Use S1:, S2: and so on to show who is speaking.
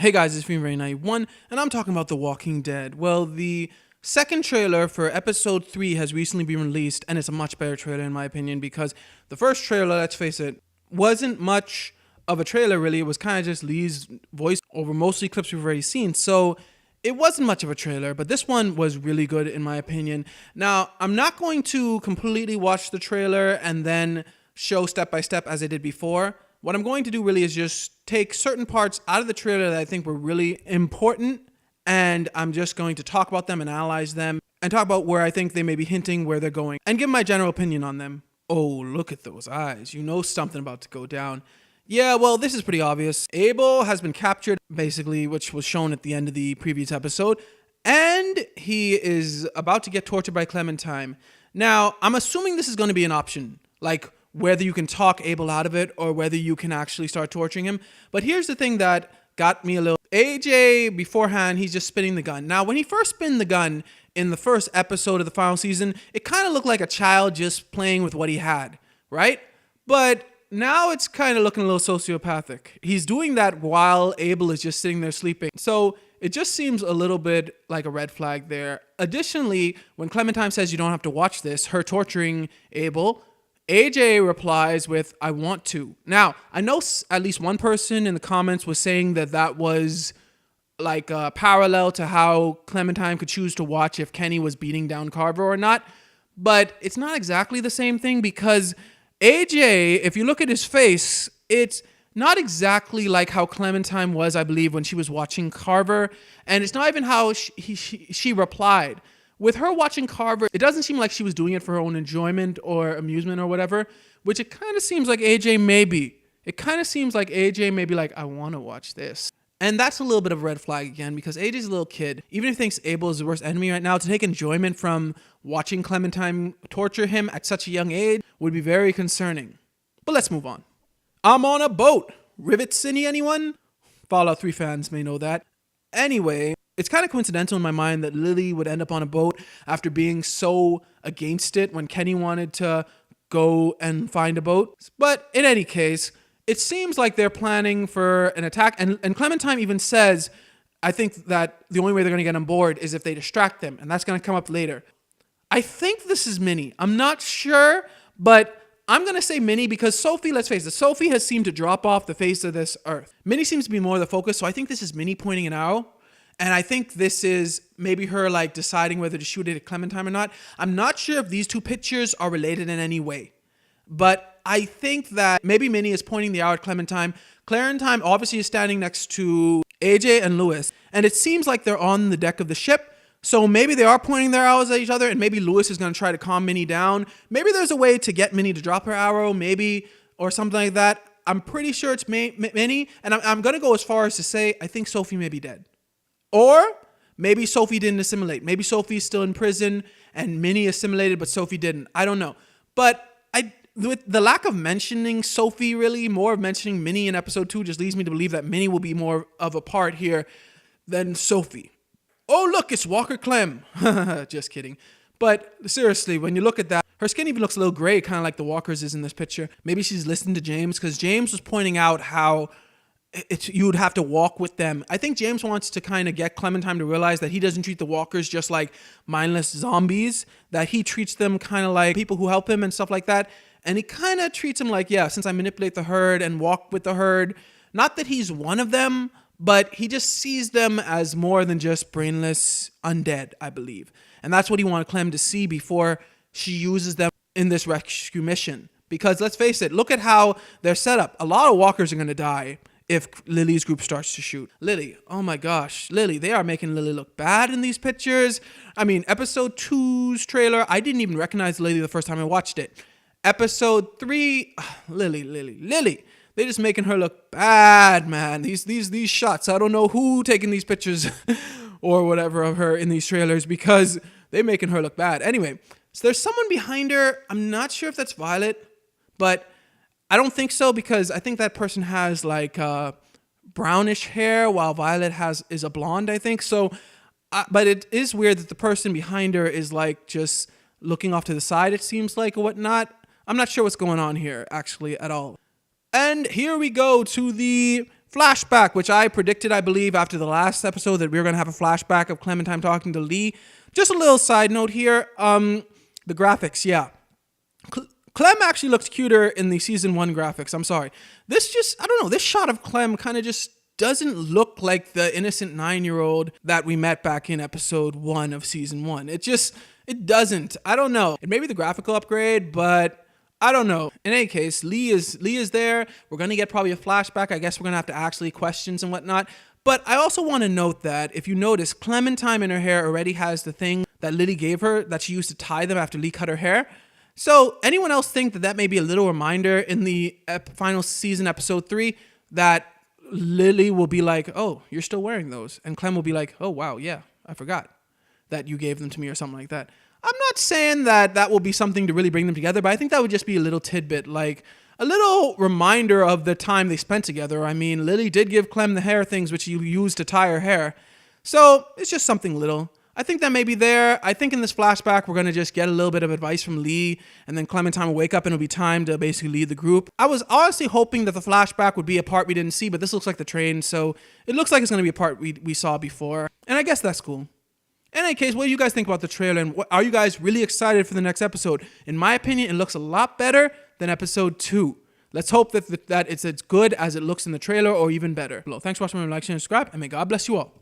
S1: Hey guys, it's Fiend91, and I'm talking about The Walking Dead. Well, the second trailer for episode 3 has recently been released, and it's a much better trailer in my opinion because the first trailer, let's face it, wasn't much of a trailer really. It was kind of just Lee's voice over mostly clips we've already seen, so it wasn't much of a trailer, but this one was really good in my opinion. Now, I'm not going to completely watch the trailer and then show step by step as I did before. What I'm going to do really is just take certain parts out of the trailer that I think were really important, and I'm just going to talk about them and analyze them and talk about where I think they may be hinting where they're going and give my general opinion on them. Oh, look at those eyes. You know something about to go down. Yeah, well, this is pretty obvious. Abel has been captured, basically, which was shown at the end of the previous episode, and he is about to get tortured by Clementine. Now, I'm assuming this is going to be an option, like whether you can talk Abel out of it or whether you can actually start torturing him. But here's the thing that got me a little... AJ, beforehand, he's just spinning the gun. Now, when he first spun the gun in the first episode of the final season, it kind of looked like a child just playing with what he had, right? But now it's kind of looking a little sociopathic. He's doing that while Abel is just sitting there sleeping. So it just seems a little bit like a red flag there. Additionally, when Clementine says you don't have to watch this, her torturing Abel, AJ replies with, I want to. Now, I know at least one person in the comments was saying that that was like a parallel to how Clementine could choose to watch if Kenny was beating down Carver or not. But it's not exactly the same thing because AJ, if you look at his face, it's not exactly like how Clementine was, I believe, when she was watching Carver. And it's not even how she replied. With her watching Carver, it doesn't seem like she was doing it for her own enjoyment or amusement or whatever, which it kind of seems like AJ may be. It kind of seems like AJ may be like, I want to watch this. And that's a little bit of a red flag again, because AJ's a little kid. Even if he thinks Abel is the worst enemy right now, to take enjoyment from watching Clementine torture him at such a young age would be very concerning. But let's move on. I'm on a boat. Rivet City, anyone? Fallout 3 fans may know that. Anyway, it's kind of coincidental in my mind that Lilly would end up on a boat after being so against it when Kenny wanted to go and find a boat. But in any case, it seems like they're planning for an attack. And Clementine even says, I think that the only way they're going to get on board is if they distract them. And that's going to come up later. I think this is Minnie. I'm not sure, but I'm going to say Minnie because Sophie, let's face it, Sophie has seemed to drop off the face of this earth. Minnie seems to be more the focus, so I think this is Minnie pointing an arrow. And I think this is maybe her like deciding whether to shoot it at Clementine or not. I'm not sure if these two pictures are related in any way. But I think that maybe Minnie is pointing the arrow at Clementine. Clementine obviously is standing next to AJ and Lewis. And it seems like they're on the deck of the ship. So maybe they are pointing their arrows at each other, and maybe Lewis is going to try to calm Minnie down. Maybe there's a way to get Minnie to drop her arrow, maybe, or something like that. I'm pretty sure it's Minnie, and I'm going to go as far as to say I think Sophie may be dead. Or maybe Sophie didn't assimilate. Maybe Sophie's still in prison, and Minnie assimilated, but Sophie didn't. I don't know. But with the lack of mentioning Sophie, really, more of mentioning Minnie in episode 2 just leads me to believe that Minnie will be more of a part here than Sophie. Oh, look, it's Walker Clem. Just kidding. But seriously, when you look at that, her skin even looks a little gray, kind of like the Walker's is in this picture. Maybe she's listening to James, because James was pointing out how you would have to walk with them. I think James wants to kind of get Clementine to realize that he doesn't treat the Walkers just like mindless zombies, that he treats them kind of like people who help him and stuff like that. And he kind of treats them like, yeah, since I manipulate the herd and walk with the herd, not that he's one of them, but he just sees them as more than just brainless undead, I believe. And that's what he wanted Clem to see before she uses them in this rescue mission. Because let's face it, look at how they're set up. A lot of walkers are going to die if Lily's group starts to shoot. Lilly, oh my gosh, Lilly, they are making Lilly look bad in these pictures. I mean, episode 2's trailer, I didn't even recognize Lilly the first time I watched it. Episode 3, Lilly. They're just making her look bad, man. These shots, I don't know who taking these pictures or whatever of her in these trailers because they're making her look bad. Anyway, so there's someone behind her. I'm not sure if that's Violet, but I don't think so because I think that person has like brownish hair while Violet is a blonde, I think. So, but it is weird that the person behind her is like just looking off to the side, it seems like, or whatnot. I'm not sure what's going on here actually at all. And here we go to the flashback, which I predicted, I believe, after the last episode that we were going to have a flashback of Clementine talking to Lee. Just a little side note here. The graphics, yeah. Clem actually looks cuter in the season 1 graphics. I'm sorry. I don't know, this shot of Clem kind of just doesn't look like the innocent 9-year-old that we met back in episode 1 of season 1. It doesn't. I don't know. It may be the graphical upgrade, but I don't know. In any case, Lee is there. We're going to get probably a flashback. I guess we're going to have to ask Lee questions and whatnot. But I also want to note that if you notice, Clementine in her hair already has the thing that Lilly gave her that she used to tie them after Lee cut her hair. So anyone else think that may be a little reminder in the final season, episode 3, that Lilly will be like, oh, you're still wearing those. And Clem will be like, oh, wow, yeah, I forgot that you gave them to me or something like that. I'm not saying that will be something to really bring them together, but I think that would just be a little tidbit, like a little reminder of the time they spent together. I mean, Lilly did give Clem the hair things which you used to tie her hair. So it's just something little. I think that may be there. I think in this flashback, we're going to just get a little bit of advice from Lee, and then Clementine will wake up and it'll be time to basically lead the group. I was honestly hoping that the flashback would be a part we didn't see, but this looks like the train, so it looks like it's going to be a part we saw before. And I guess that's cool. In any case, what do you guys think about the trailer, and are you guys really excited for the next episode? In my opinion, it looks a lot better than episode 2. Let's hope that it's as good as it looks in the trailer or even better. Thanks for watching. Like, share, and subscribe, and may God bless you all.